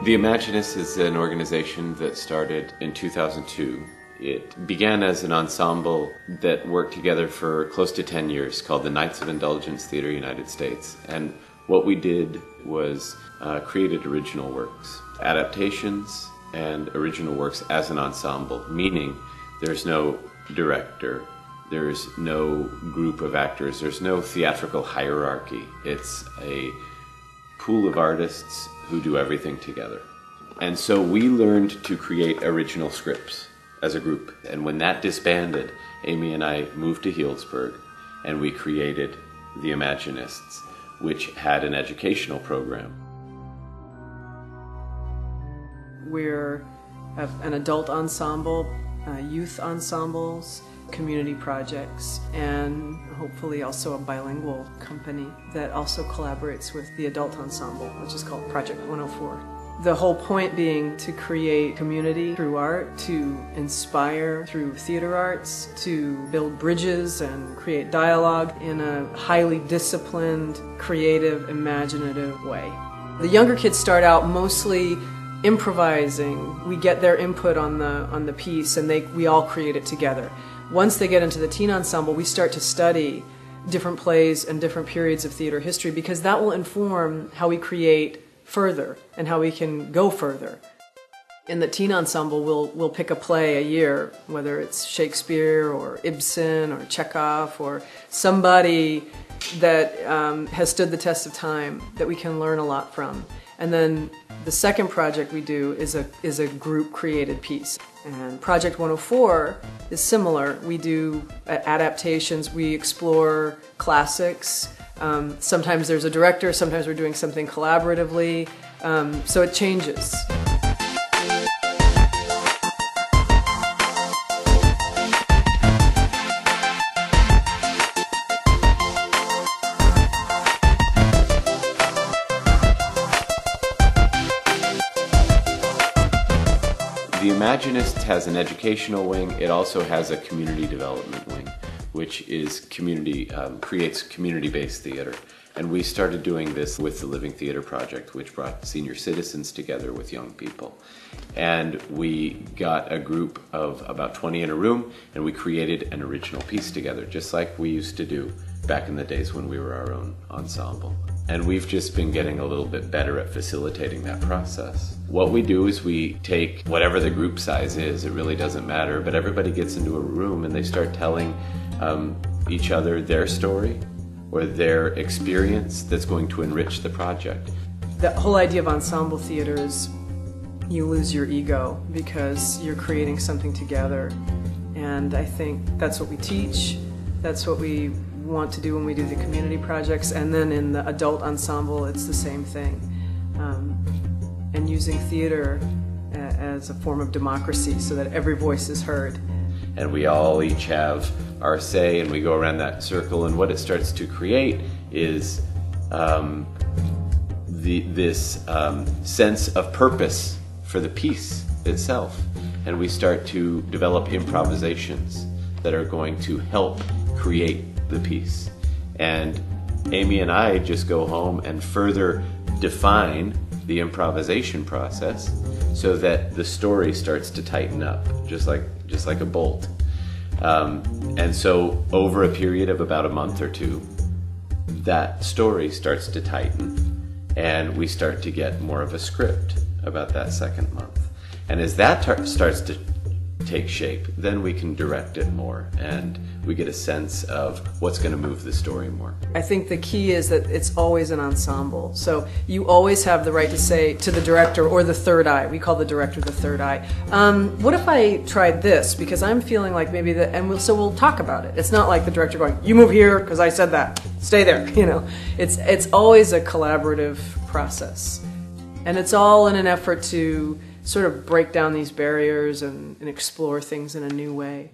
The Imaginists is an organization that started in 2002. It began as an ensemble that worked together for close to 10 years called the Knights of Indulgence Theater United States. And what we did was created original works, adaptations and original works as an ensemble, meaning there's no director, there's no group of actors, there's no theatrical hierarchy. It's a pool of artists who do everything together. And so we learned to create original scripts as a group. And when that disbanded, Amy and I moved to Healdsburg and we created the Imaginists, which had an educational program. We're an adult ensemble, youth ensembles, community projects, and hopefully also a bilingual company that also collaborates with the adult ensemble, which is called Project 104. The whole point being to create community through art, to inspire through theater arts, to build bridges and create dialogue in a highly disciplined, creative, imaginative way. The younger kids start out mostly improvising. We get their input on the piece and we all create it together. Once they get into the teen ensemble, we start to study different plays and different periods of theater history because that will inform how we create further and how we can go further. In the teen ensemble, we'll pick a play a year, whether it's Shakespeare or Ibsen or Chekhov or somebody that has stood the test of time that we can learn a lot from. And then the second project we do is a group-created piece. And Project 104 is similar. We do adaptations, we explore classics. Sometimes there's a director, sometimes we're doing something collaboratively, so it changes. The Imaginists has an educational wing. It also has a community development wing, which is creates community-based theater. And we started doing this with the Living Theater Project, which brought senior citizens together with young people. And we got a group of about 20 in a room, and we created an original piece together, just like we used to do back in the days when we were our own ensemble. And we've just been getting a little bit better at facilitating that process. What we do is we take whatever the group size is, it really doesn't matter, but everybody gets into a room and they start telling each other their story or their experience that's going to enrich the project. The whole idea of ensemble theater is you lose your ego because you're creating something together. And I think that's what we teach, that's what we want to do when we do the community projects, and then in the adult ensemble it's the same thing. And using theater as a form of democracy so that every voice is heard. And we all each have our say and we go around that circle, and what it starts to create is this sense of purpose for the piece itself. And we start to develop improvisations that are going to help create the piece. And Amy and I just go home and further define the improvisation process so that the story starts to tighten up, just like a bolt. And so over a period of about a month or two, that story starts to tighten and we start to get more of a script about that second month. And as that starts to take shape, then we can direct it more and we get a sense of what's going to move the story more. I think the key is that it's always an ensemble. So you always have the right to say to the director or the third eye, we call the director the third eye, what if I tried this because I'm feeling like maybe that, and so we'll talk about it. It's not like the director going, you move here because I said that, stay there, you know. It's always a collaborative process. And it's all in an effort to sort of break down these barriers and explore things in a new way.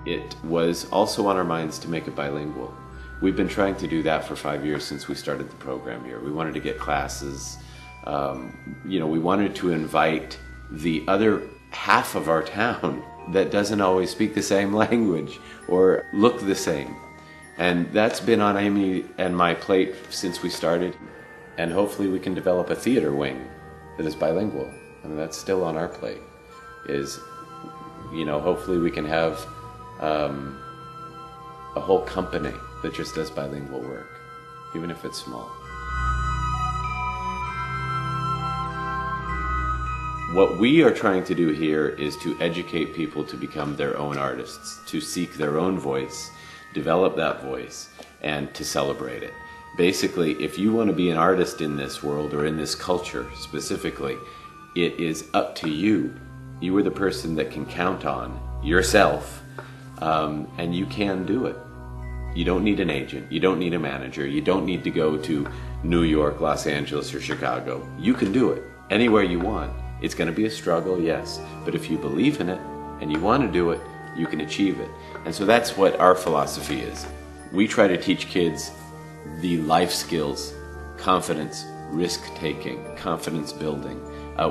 It was also on our minds to make it bilingual. We've been trying to do that for 5 years since we started the program here. We wanted to get classes, we wanted to invite the other half of our town that doesn't always speak the same language or look the same. And that's been on Amy and my plate since we started. And hopefully we can develop a theater wing that is bilingual. I mean, that's still on our plate. Hopefully we can have a whole company that just does bilingual work, even if it's small. What we are trying to do here is to educate people to become their own artists, to seek their own voice, develop that voice, and to celebrate it. Basically, if you want to be an artist in this world, or in this culture specifically, it is up to you. You are the person that can count on yourself, and you can do it. You don't need an agent, you don't need a manager, you don't need to go to New York, Los Angeles, or Chicago. You can do it anywhere you want. It's going to be a struggle, yes, but if you believe in it and you want to do it, you can achieve it. And so that's what our philosophy is. We try to teach kids the life skills: confidence, risk-taking, confidence building,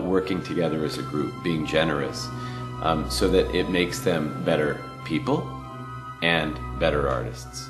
working together as a group, being generous, so that it makes them better people and better artists.